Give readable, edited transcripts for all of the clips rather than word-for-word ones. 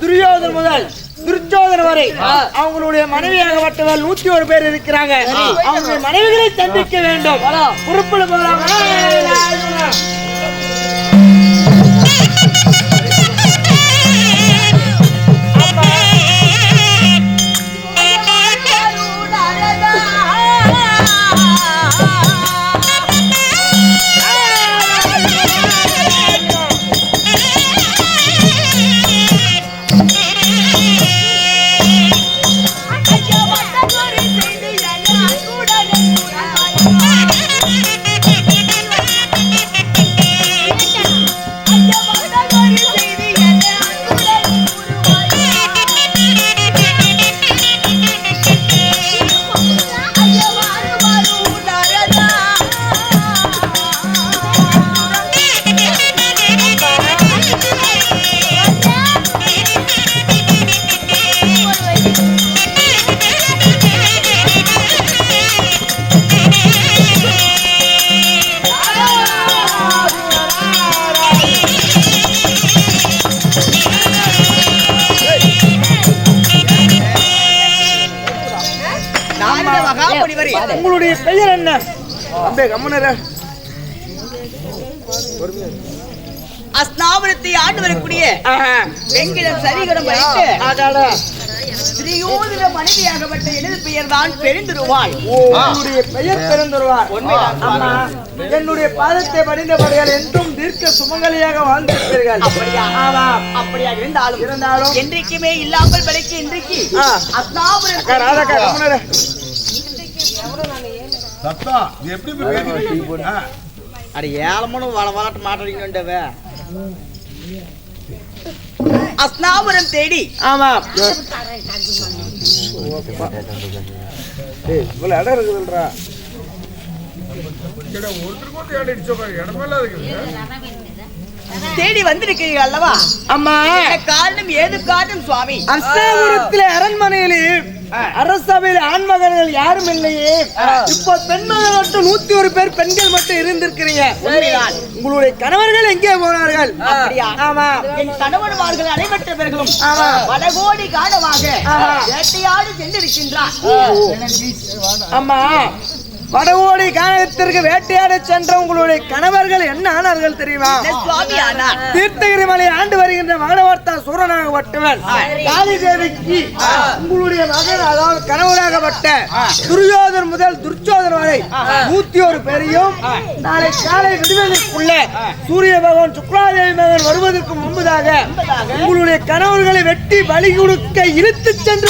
துரியோதன் முதல் துர்ச்சோதன் வரை அவங்களுடைய மனைவியாகப்பட்டவர் 101 பேர் இருக்கிறாங்க. அவங்களுடைய மனைவிகளை சந்திக்க வேண்டும். பொறுப்புல போறாங்க. உங்களுடைய பெயர் என்ன? அஸ்தாபுரத்தை ஆண்டு வரக்கூடிய வெங்கிடம் சரிகடம் வைத்து ஸ்ரீயோதிட மனைவியாகப்பட்ட எனது பெயர் தான் பெருந்துருவாள். உங்களுடைய பெயர் பெருந்துருவாள். என்னுடைய பாதத்தை படிந்தபடியால் என்றும் தீர்க்க சுமங்கலியாக வாழ்ந்திருப்பீர்கள். அப்படியா? அப்படியா இருந்தாலும் என்றைக்குமே இல்லாமல் படைக்க இன்றைக்கு அட ஏழமனும் வளவாட்டு மாட்டீங்கன்றவ அஸ்னாபுரம் தேடி. ஆமா இவ்வளவு இடம் இருக்குதுன்றா. தேடி வந்திருக்கிறீர்கள் அல்லவா? அம்மா காரணம் ஏது காரணம் சுவாமி? அஸ்தாபுரத்திலே அரண்மனையிலே அரசபையில் ஆண்மகன்கள் யாரும் இல்லையே. இப்போ பெண்மகள் மட்டும் 101 பேர் பெண்கள் மட்டும் இருந்திருக்கிறீங்க. உங்களுடைய கணவர்கள் எங்கே போனார்கள்? ஆமா, என் கணவன்மார்கள் அனைவற்றவர்களும் வடகோடி காலமாக வேட்டையாடி சென்றிருக்கின்றார். அம்மா வடகோடி கானகத்திற்கு வேட்டையாட சென்ற உங்களுடைய கணவர்கள் என்ன ஆனார்கள் தெரியுமா? தீர்த்தகிரி மலை ஆண்டு வருகின்ற மகனவர்த்தா சூரனாகப்பட்டவன் காளி தேவிக்கு உங்களுடைய மகன் அதாவது கணவராகப்பட்ட துரியோதன் முதல் துர்ச்சோதன் வரை 101 பேரையும் நாளை காலை விடுவதற்குள்ள சூரிய பகவான் சுக்லாதேவி மகன் வருவதற்கு முன்பதாக உங்களுடைய கணவர்களை வெட்டி பலி கொடுக்க இழுத்து சென்று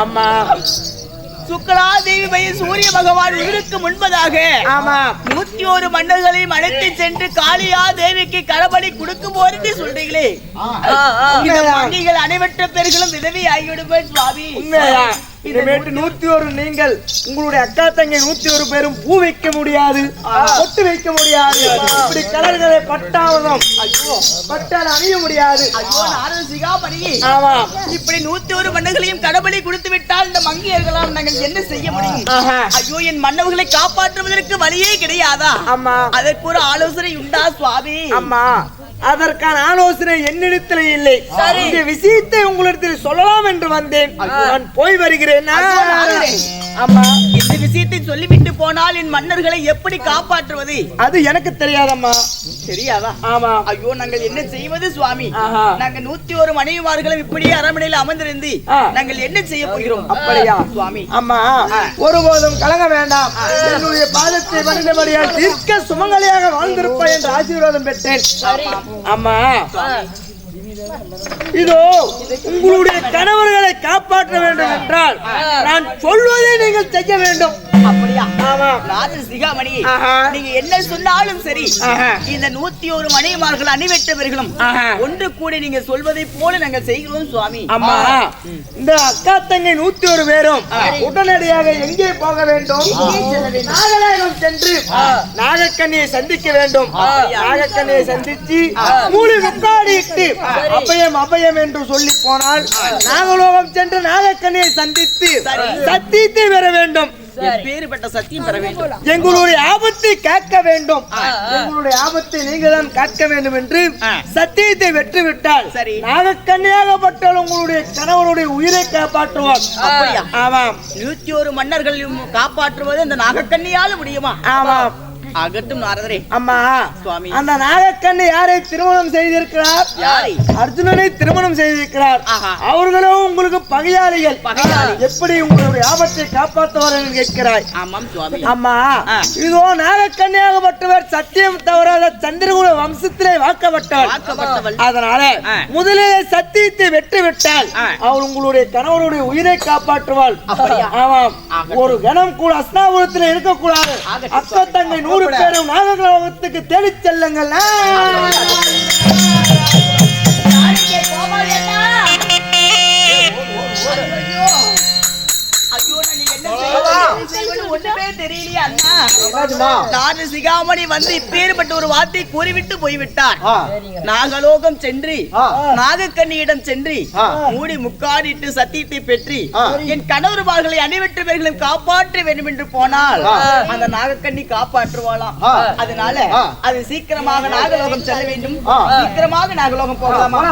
அம்மா சுக்லாதேவி பையன் சூரிய பகவான் உயிருக்கு முன்பதாக 101 மன்னர்களையும் அழைத்து சென்று காளியா தேவிக்கு கடபடி கொடுக்கும் போது சொல்றீங்களே, அனைவற்ற பேர்களும் விதவி ஆகிவிடுவேன் சுவாமி. 101 நீங்கள் உங்களுடைய அக்கா தங்கை 101 பேரும் பூ வைக்க முடியாது, பொட்டு வைக்க முடியாது, இப்படி கலர்களை பட்டாவதும் பட்டால் அணிய முடியாது. இப்படி 101 மன்னர்களையும் கடபடி கொடுத்து விட்டால் இந்த மங்கையர்களால் நாங்கள் என்ன செய்ய முடியும்? ஐயோ, என் மன்னவர்களை காப்பாற்றுவதற்கு வழியே கிடையாதா? அம்மா அதற்கு ஒரு ஆலோசனை உண்டா சுவாமி? அம்மா அதற்கான ஆலோசனை என்னிடத்தில் இல்லை. இந்த விஷயத்தை உங்களிடத்தில் சொல்லலாம் என்று வந்தேன். நான் போய் வருகிறேன். அம்மா, இந்த விஷயத்தை சொல்லிவிட்டு போனால் என் மன்னர்களை எப்படி காப்பாற்றுவது? அது எனக்கு தெரியாதம்மா. தெரியாதா? ஆமா. ஐயோ, நாங்கள் என்ன செய்வது சுவாமி? நாங்கள் 101 மனைவிமார்களும் இப்படியே அரண்மனையில் அமர்ந்திருந்து நாங்கள் என்ன செய்ய போகிறோம்? அப்படியா சுவாமி? அம்மா ஒருபோதும் கலங்க வேண்டாம். என்னுடைய பாதத்தை பணிந்தபடியால் தீர்க்க சுமங்கலியாக வாழ்ந்திருப்பாய் என்று ஆசீர்வாதம் பெற்றேன். அம்மா இதோ உங்களுடைய கணவர்களை காப்பாற்ற வேண்டும் என்றால் நான் சொல்வதை நீங்கள் செய்ய வேண்டும். அப்படியா? ஆமா. ராஜ சிகாமணி, ஆஹா. நீங்க என்ன சொன்னாலும் சரி, ஆஹா. இந்த 101 மனைவிமார்கள் அணிவெட்டவர்களும் ஆஹா. ஒன்று கூடி நீங்க சொல்வதை போல நாங்கள் செய்கிறோம் சுவாமி. அம்மா, இந்த அக்கா தங்கை 101 பேரும் உடனடியாக எங்கே போக வேண்டும்? நாகலாயம் சென்று நாகக்கண்ணியை சந்திக்க வேண்டும். நாகக்கண்ணியை சந்திச்சு மூலி முக்காடிட்டு அபயம் அபயம் என்று சொல்லி போனால் நாகலோகம் சென்று நாகக்கண்ணியை சந்தித்து சத்தியத்தை பெற வேண்டும். பேறுபட்ட சத்தியம் பெற வேண்டும். எங்களுடைய ஆபத்தை காக்க வேண்டும். எங்களுடைய ஆபத்தை நீங்கள் தான் காக்க வேண்டும் என்று சத்தியத்தை வெற்றுவிட்டால் சரி, நாகக்கண்ணியாகப்பட்டால் உங்களுடைய கணவனுடைய உயிரை காப்பாற்றுவார். அப்படியா? ஆமாம். 101 மன்னர்களையும் காப்பாற்றுவது இந்த நாகக்கண்ணியால முடியுமா? ஆமாம். ஆகட்டும் நாரதரே. அம்மா, சுவாமி, அந்த நாகக்கண்ணி யாரை திருமணம் செய்திருக்கிறார்? யாரை? அர்ஜுனனை திருமணம் செய்திருக்கிறார். அவர்களும் உங்களுக்கு பகையாளிகள். எப்படி உங்களுடைய ஆபத்தை காப்பாற்றுவார் என்று கேட்கிறாய்? ஆமாம் சுவாமி. அம்மா, இதோ நாகக்கண்ணியாகப்பட்டவர் சத்தியம் தவறாத சந்திரகுல வம்சத்திலே வாக்கப்பட்டவர். அதனால முதலிலே சத்தியத்தை வெற்றிவிட்டால் அவர் உங்களுடைய கணவருடைய உயிரை காப்பாற்றுவாள். ஆமாம். ஒரு கணம் கூட அஸ்னாபுரத்தில் இருக்கக்கூடாது. அக்கா தங்கை 100 பேரும் நாகலோகத்துக்கு தேடிச் செல்லுங்கள். சிகாமணி வந்து இப்பேற்பட்ட ஒரு வார்த்தை கூறிவிட்டு போய்விட்டார். நாகலோகம் சென்று நாகக்கண்ணியிடம் சென்று மூடி முக்காடிட்டு சத்தியத்தை பெற்று என் கணவர்களை அணிவெற்றவர்களையும் காப்பாற்ற வேண்டும் என்று போனால் அந்த நாகக்கண்ணி காப்பாற்றுவாளாம். அதனால அது சீக்கிரமாக நாகலோகம் செல்ல வேண்டும். சீக்கிரமாக நாகலோகம் போகலாமா?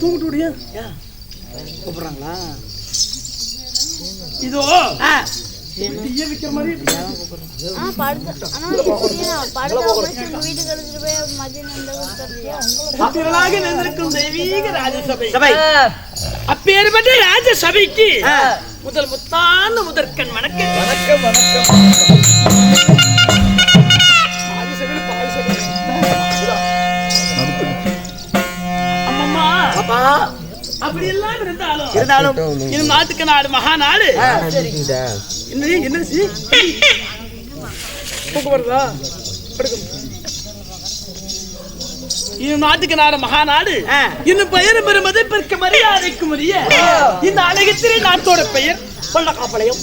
தூங்கிட்டு விடியா கூப்பிடுறாங்களா? இதோ விக்கிற மாதிரி தெய்வீக ராஜசபை, அப்பேற்பட்ட ராஜசபைக்கு முதல் முத்தான முதற்கண் வணக்கம். வணக்கம் வணக்கம். அம்மம்மா அப்படி எல்லாம் இருந்தாலும் இன்னும் நாட்டுக்கு நாடு மகா நாடு. என்ன வருதா? இன்னும் நாட்டுக்கு நாடு மகா நாடு. இன்னும் பெயர் பெறும் மதிப்பிற்கு மரியாதைக்கு உரிய இந்த அழகத்திலே நாட்டோட பெயர் கொல்லக்காப்பாளையம்.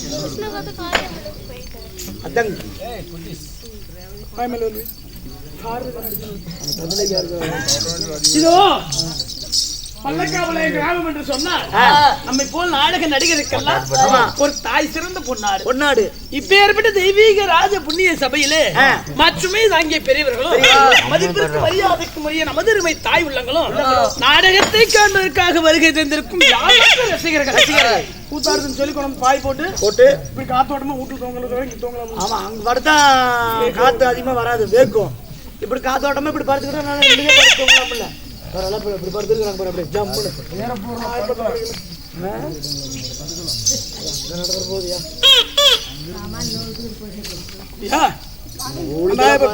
இதோ பல்லக்காவளைய கிராமம் என்று சொன்னால் நம்மை போல் நாடக நடிகருக்கெல்லாம் ஒரு தாய் சிறந்த பொன்னாடு. இப்பேற்பட்ட தெய்வீக ராஜ புண்ணிய சபையிலே மற்றுமே தாங்கிய பெரியவர்களும் மதிப்பிற்கு மரியாதைக்கு முறைய நமதருமை தாய் உள்ளங்களும் நாடகத்தை காண்பதற்காக வருகை தந்திருக்கும் ரசிகர்கள் கூத்தாடுன்னு சொல்லி கொண்டு பாய் போட்டு இப்படி காத்தோட்டமா வீட்டுல தோங்கலாம். ஆமா, அங்க படுத்தா காத்து அதிகமா வராது, வேர்க்கும். இப்படி காத்தோட்டமா இப்படி படுத்துக்கிறோம். இப்படி படுத்துருக்காங்க அப்படியே ஜம்முன்னு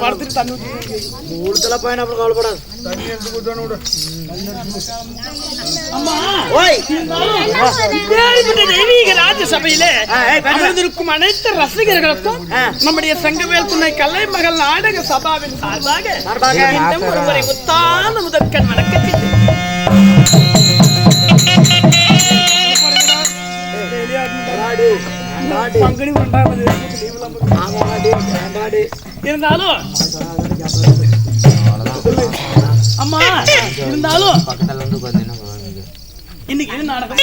படுத்துட்டு தண்ணி ஊடுத்தலாம் பையன் அப்புறம் கவலைப்படாது. தெய்வீக ராஜசபையில அமர்ந்திருக்கும் அனைத்து ரசிகர்களுக்கும் நம்முடைய சங்கவேல் துணை கலை மகள் நாடக சபாவின் சார்பாக ஒருவரை முத்தான முதற்கண் வணக்கத்தில் பங்குனி இருந்தாலும் அம்மா இருந்தாலும் இன்னைக்கு என்ன நாடகம்?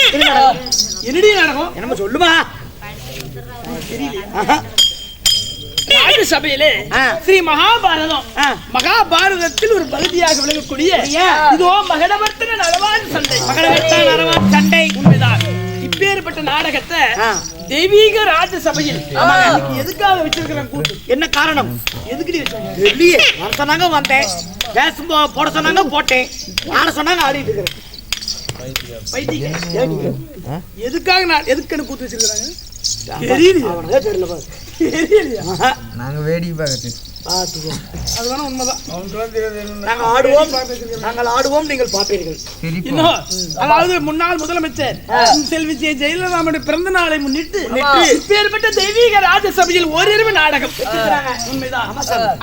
என்னடி நாடகம்? என்னமா சொல்லுமா? ராஜசபையிலே ஸ்ரீ மகாபாரதத்தில் ஒரு பகுதியாக விளங்கக்கூடிய இதோ மகடவர்த்தன நரவான் சண்டை உண்மைதான். இப்பேற்பட்ட நாடகத்தை தெய்வீக ராஜசபையில் எதுக்காக வச்சிருக்கிறேன் கூட்டு? என்ன காரணம்? எதுக்கு வர சொன்னாங்க வந்தேன், பேசும் போட சொன்னாங்க போட்டேன், ஆட சொன்னாங்க ஆடிட்டு இருக்கிறேன். எதுக்காக நான் எதுக்குன்னு கூட்டு வச்சிருக்கிறாங்க தெரியல. நாங்க வேடிக்கை பார்த்து அதுதான உண்மைதான். நாங்கள் ஆடுவோம், நீங்கள் பார்ப்பீர்கள். அதாவது முன்னாள் முதலமைச்சர் செல்வி ஜெயலலிதாவுடைய பிறந்த நாளை முன்னிட்டு அப்பேற்பட்ட தெய்வீக ராஜசபையில் ஓரிரவு நாடகம் உண்மைதான்.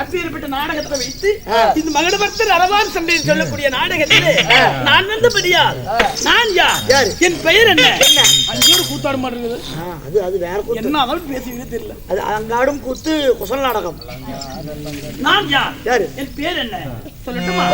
அப்பேற்பட்ட நாடகத்தை வைத்து இந்த மகடவர்த்தன அரவான் சண்டை சொல்லக்கூடிய நாடகத்தில் நான் வந்தபடியா நான் யார், என் பெயர் என்ன? அங்கேயோடு கூத்தாட மாட்டேங்குது. அது வேற என்ன ஆனாலும் பேசுவதே தெரியல. அது அங்க ஆடும் கூத்து குசல் நாடகம். நான் யார், என் பேர் என்ன சொல்லட்டுமா?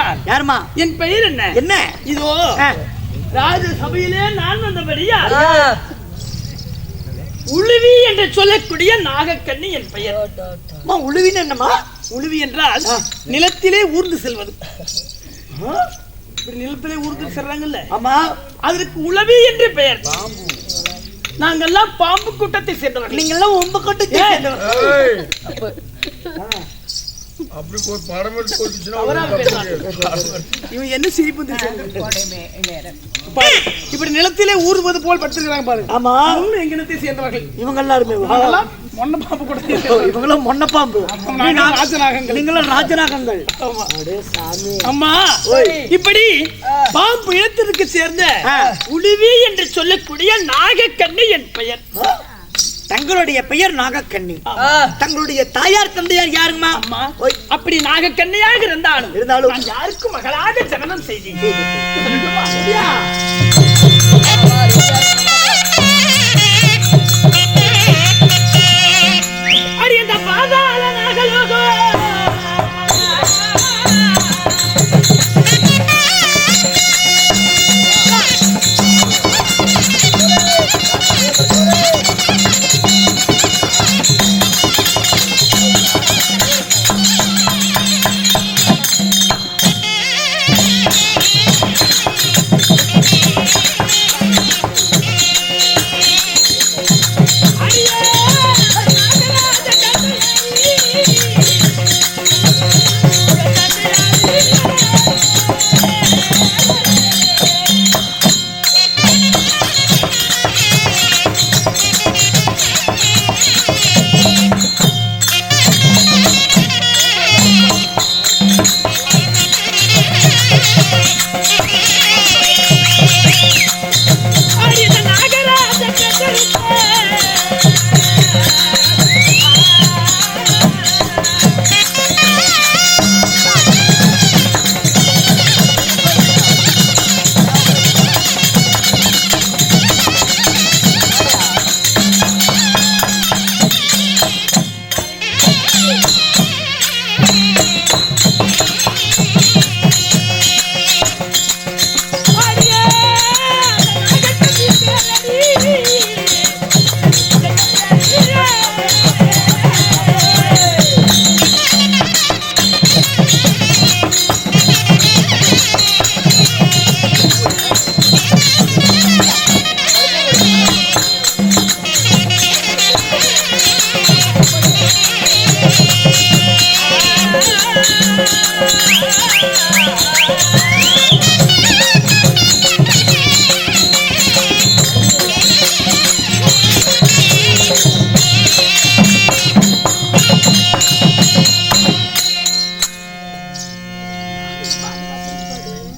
யார்? யாருமா? என் பெயர் என்ன? என்ன? இதோ ராஜசபையிலே நான் வந்தபடியா உளுவி என்று சொல்லக்கூடிய நாகக்கண்ணி என் பெயர். உழுவின்னு என்னமா? உளுவி என்றால் நிலத்திலே ஊர்ந்து செல்வது. நிலத்திலே ஊர்ந்து செல்றாங்கல்ல, ஆமா, அதற்கு உளவி என்று பெயர். நாங்கெல்லாம் பாம்பு கூட்டத்தை சேர்ந்தவர்கள். நீங்க எல்லாம் உம்ப கூட்டத்தை சேர்ந்தவர்கள். அப்படி ஒரு படம் போட்டுச்சுன்னா இவன் என்ன சிரிப்பு இப்படி நிலத்திலே ஊறுவது போல் படுத்திருக்கிறாங்க பாருங்க. ஆமா, எங்க இனத்தை சேர்ந்தவர்கள் இவங்க எல்லாருமே. மொன்ன பாம்பு கூட இவங்களும் மொன்ன பாம்பு, ராஜநாகங்கள். நீங்களும் ராஜநாகங்கள். அம்மா, இப்படி பாம்பு இனத்திற்கு சேர்ந்த உளுவி என்று சொல்லக்கூடிய நாகக்கண்ணி என் பெயர். தங்களுடைய பெயர் நாகக்கண்ணி. தங்களுடைய தாயார் தந்தையார் யாருமா? அப்படி நாகக்கண்ணியாக இருந்தாலும் நான் யாருக்கும் மகளாக ஜனனம் செய்தேன். அரியந்த பாதாள நாகலோகோ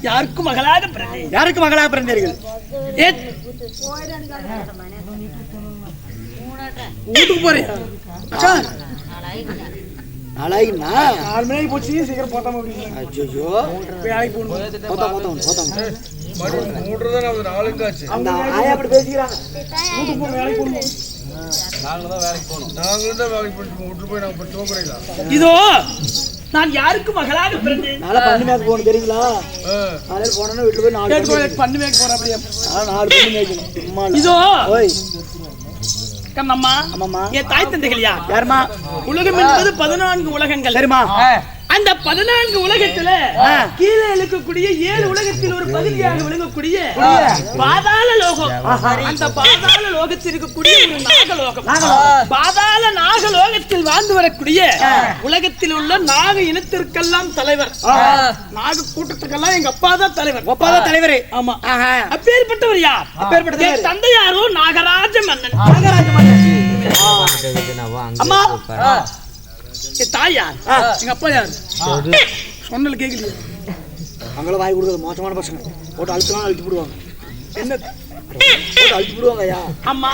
யாருக்கு மகளாக பிறந்தேன். யாருக்கு மகளாக பிறந்தீர்கள்? வீட்டுக்கு போறேன். நாளைக்குண்ணா 4 மணிக்கு போச்சு, சீக்கிரம் போத்தாம. ஐயோ, வேலைக்கு போகணும். அந்த ஆயா அப்படி பேசிக்கிறாங்க. வீட்டுக்கு போகணும், வேலைக்கு போகணும். இதோ நான் யாருக்கு மகளாக பிறந்தேன். நாளை பண்ணி மேய்க்க போகணும் தெரியுங்களா? நாளைக்கு போனோன்னா வீட்டுல போய் 4 பண்ணி மேய்க்க போறேன். அப்படியே 4 பண்ணி மேய்க்கணும். இதோ ஓய் கண்ணம்மா, ஆமாம்மா, என் தாய் தந்தைகள் யாருமா? உலகம் என்பது 14 உலகங்கள். சரிமா? அந்த 14 உலகத்துல கீழே இருக்கக்கூடிய 7 உலகத்தில் ஒரு பகுதியாக விளங்கக்கூடிய பாதாள லோகம். அந்த பாதாள லோகத்தில் இருக்கக்கூடிய ஒரு நாகலோகம். பாதாள நாகலோகத்தில் வாழ்ந்து வரக்கூடிய உலகத்தில் உள்ள நாக இனத்திற்கெல்லாம் தலைவர், நாக கூட்டத்துக்கெல்லாம் எங்க அப்பா தான் தலைவர். அப்பா தான் தலைவர். ஆமா. அப்பேற்பட்டவர் யார்? அப்பேற்பட்டவர் தந்தையாரோ நாகராஜ மன்னன். நாகராஜ மன்னன். அம்மா, தாயார் எங்க அப்பா யார்? சொன்னல கேக்கலையே. அவங்கள வாய் கொடுக்குறது மோசமான பசங்க. போட்டு அழுத்தலாம் அழுத்தி போடுவாங்க. என்ன போட்டு அழுத்தி போடுவாங்க ஐயா. அம்மா,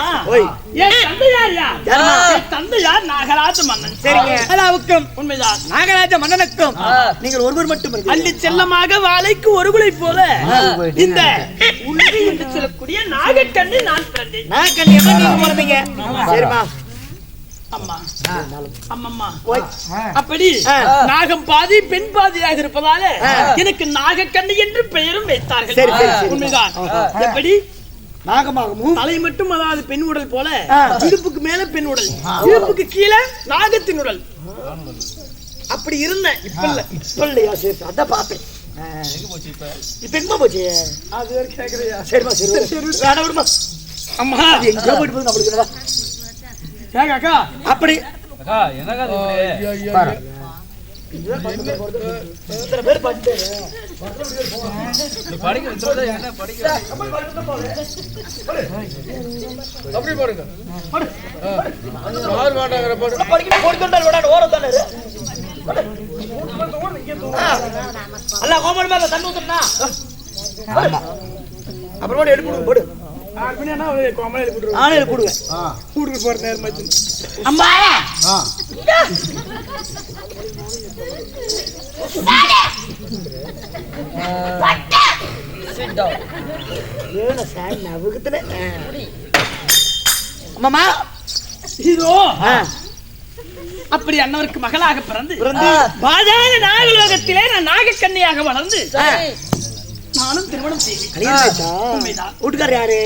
என் தந்தையார் யார்? என் தந்தையார் நாகராஜ மன்னன். சரிங்க. அதாவுக்கும் உண்மைதான். நாகராஜ மன்னனுக்கும் நீங்கள் ஒருவர் மட்டும் அள்ளி செல்லமாக வாழைக்கு ஒரு குலை போல இந்த உலகை என்று சொல்லக்கூடிய நாகக்கண்ணி நான் பிறந்தேன். நாகக்கண்ணி நீங்க பிறந்தீங்க. சரிமா? அம்மா அம்மம்மா அப்படி நாகம் பாதி பெண் பாதியாக இருப்பதால எனக்கு நாகக்கண்ணி என்று பெயரும் வைத்தார்கள். உண்மைதான். எப்படி நாகமாகவும் தலை மட்டும் அதாவது பெண் உடல் போல, இடுப்புக்கு மேல பெண் உடல், இடுப்புக்கு கீழே நாகத்தின் உடல். அப்படி இருந்தேன். இப்ப இல்லையா? சரி, அதான் பார்த்தேன். இப்ப எங்க போச்சு? அது வரைக்கும் கேக்குறியா? சரிமா சரி விடுமா. அம்மா எங்க போயிட்டு போகுது நம்மளுக்கு? அக்கா அப்படி அப்புறம் எடுக்கணும் போடு. அம்மா அப்படி அண்ணவருக்கு மகளாக பிறந்து பாதாள நாகலோகத்திலே நான் நாகக்கன்னியாக வளர்ந்து நானும் திருமணம் செய்வேன். வீட்டுக்கார யாரு?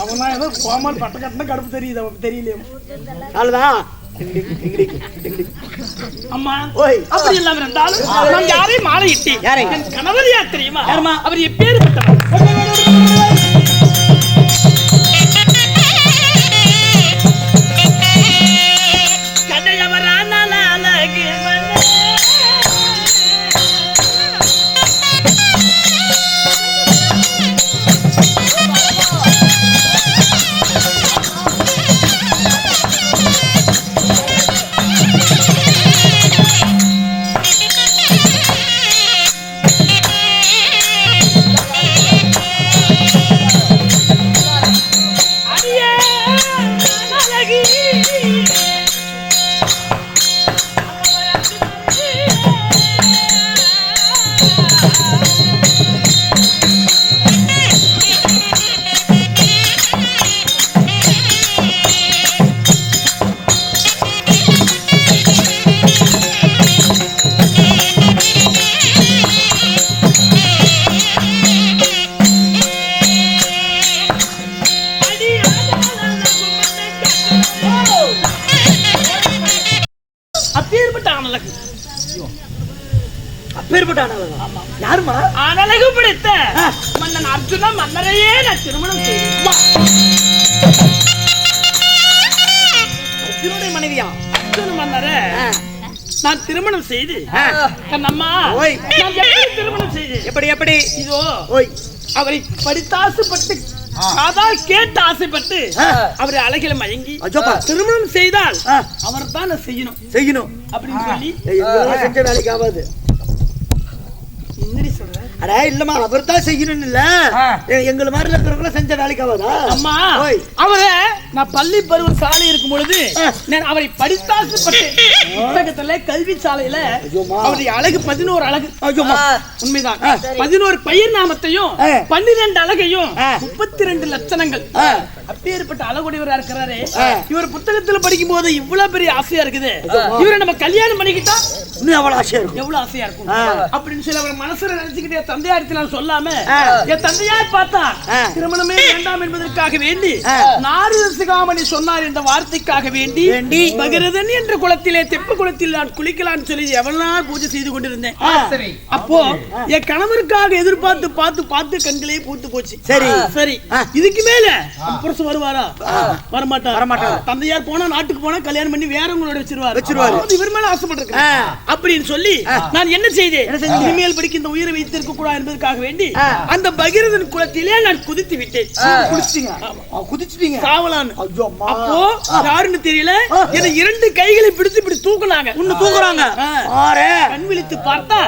அவனா ஏதோ கோமான் பட்ட கட்டின கடுப்பு தெரியுது, தெரியலையே. அம்மா அப்படி எல்லாம் இருந்தாலும் நான் யாரையும் மாலையிட்டேன். என் கணவர் யார் தெரியுமா? அவர் எப்பேற்பட்டவர்? அனலகு பிடித்த மன்னன் அர்ஜுன மன்னரையே நான் திருமணம் செய்வேன். அர்ஜுனுடைய மனைவியா? அர்ஜுன மன்னரை நான் திருமணம் செய்து அம்மா நான் திருமணம் செய்து எப்படி இதோ அவரை படித்தாசுப்பட்டு அதான் கேட்டு ஆசைப்பட்டு அவரை அழகில மயங்கி திருமணம் செய்தால் அவர் தான் செய்யணும் அப்படின்னு சொல்லி செஞ்ச வேலைக்கு ஆகாது. இல்லமா அவர் தான் செய்யணும் இல்ல, எங்களை மாதிரி இருக்கிறவங்க செஞ்ச வேலைக்கு ஆகாதா? அம்மா அவரை நான் பள்ளி பருவ சாலை இருக்கும் பொழுது நான் அவரை படித்தாசைப்பட்டு புத்தகத்துல கல்வி சாலையில அவருடைய அழகு 11 அழகு. உண்மைதான். 11 பயிர் நாமத்தையும் 12 அழகையும் 32 லட்சணங்கள் அப்பேற்பட்ட அழகுடையவரா இருக்கிறாரு. இவர் புத்தகத்துல படிக்கும் போது இவ்வளவு பெரிய ஆசையா இருக்குது. இவரை நம்ம கல்யாணம் பண்ணிக்கிட்டா இன்னும் எவ்வளவு ஆசையா இருக்கும் அப்படின்னு சொல்லி அவர் மனசுல நினைச்சுக்கிட்டே தந்தையாருக்கு நான் சொல்லாம என் தந்தையார் பார்த்தா திருமணமே வேண்டாம் என்பதற்காக வேண்டி நாரதசிகாமணி சொன்னார் என்ற வார்த்தைக்காக வேண்டி பகிரதன் என்ற குளத்திலே தெப்ப குளத்தில் நான் குளிக்கலான்னு சொல்லி எவ்வளவு நாள் பூஜை செய்து கொண்டிருந்தேன். அப்போ என் கணவருக்காக எதிர்பார்த்து பார்த்து பார்த்து கண்களே பூத்து போச்சு. சரி இதுக்கு மேல புருஷன் வருவாரா? வரமாட்டார். தந்தையார் போனா நாட்டுக்கு போனா கல்யாணம் பண்ணி வேறவங்களோட வச்சிருவாரு. இவர் மேல ஆசைப்பட்டிருக்கேன் அப்படின்னு சொல்லி நான் என்ன செய்தேன்? இனிமேல் படிக்க இந்த உயிரை வைத்திருக்க கூடாது என்பதற்காக வேண்டி அந்த பகிரதன் குளத்திலே நான் குதித்து விட்டேன். குதிச்சிட்டீங்க காவலான்னு. அப்போ யாருன்னு தெரியல, என்ன 2 கைகளை பிடித்து இப்படி தூக்குனாங்க. கண் விழித்து பார்த்தா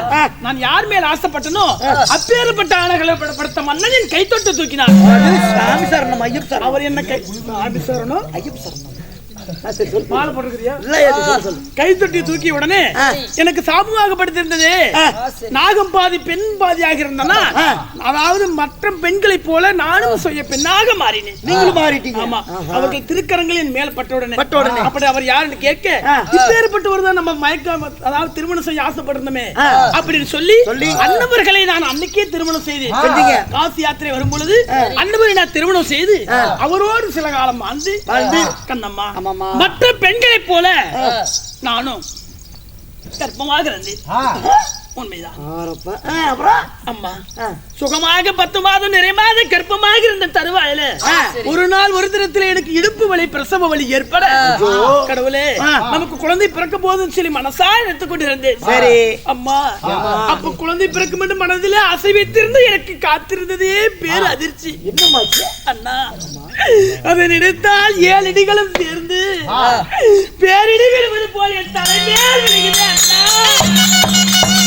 நான் யார் மேல ஆசைப்பட்டனோ அப்பேற்பட்ட ஆணைகளை படுத்த மன்னனின் கை தொட்டு தூக்கினார். அவர் என்ன கை? மாலை போட்டிருக்கிறியா? இல்ல எது சொல்லு. கைத்தொட்டி தூக்கிய உடனே எனக்கு சாபமாகப்படுத்திருந்தது. நாகம் பாதி பெண் பாதியாக இருந்தனா, அதாவது மற்ற பெண்களைப் போல நானும் சுய பெண்ணாக மாறினேன். நீங்களும் மாறிட்டீங்க. ஆமா, அவர்கள் திருக்கரங்களின் மேல் பட்ட உடனே அப்படி அவர் யாருன்னு கேட்க, இப்பேற்பட்டவர் தான் நம்ம மயக்க, அதாவது திருமணம் செய்ய ஆசைப்பட்டிருந்தோமே அப்படின்னு சொல்லி அன்னவர்களை நான் அன்னைக்கே திருமணம் செய்தேன். காசி யாத்திரை வரும் பொழுது அன்னவரை நான் திருமணம் செய்து அவரோடு சில காலம் வாழ்ந்து கண்ணம்மா, மற்ற பெண்களைப் போல நானும் கர்ப்பமாக இருந்தேன். உண்மைதான். அம்மா சுகமாக 10 மாதம் நிறைமாத கர்ப்பமாக இருந்த தருவாயில ஒரு நாள் ஒரு தினத்தில் எனக்கு இடுப்பு வலி, பிரசவ வலி ஏற்பட, கடவுளே நமக்கு குழந்தை பிறக்க போதும் சொல்லி மனசா எடுத்துக்கொண்டு இருந்தேன். சரி அம்மா, அப்ப குழந்தை பிறக்கும் என்று மனதில் ஆசை வைத்திருந்து எனக்கு காத்திருந்ததே பேர் அதிர்ச்சி. அண்ணா, அதை நினைத்தால் 7 இடிகளும் சேர்ந்து பேரிடி விழுவது போல் என் தலைமையால் விழுகிறேன். அண்ணா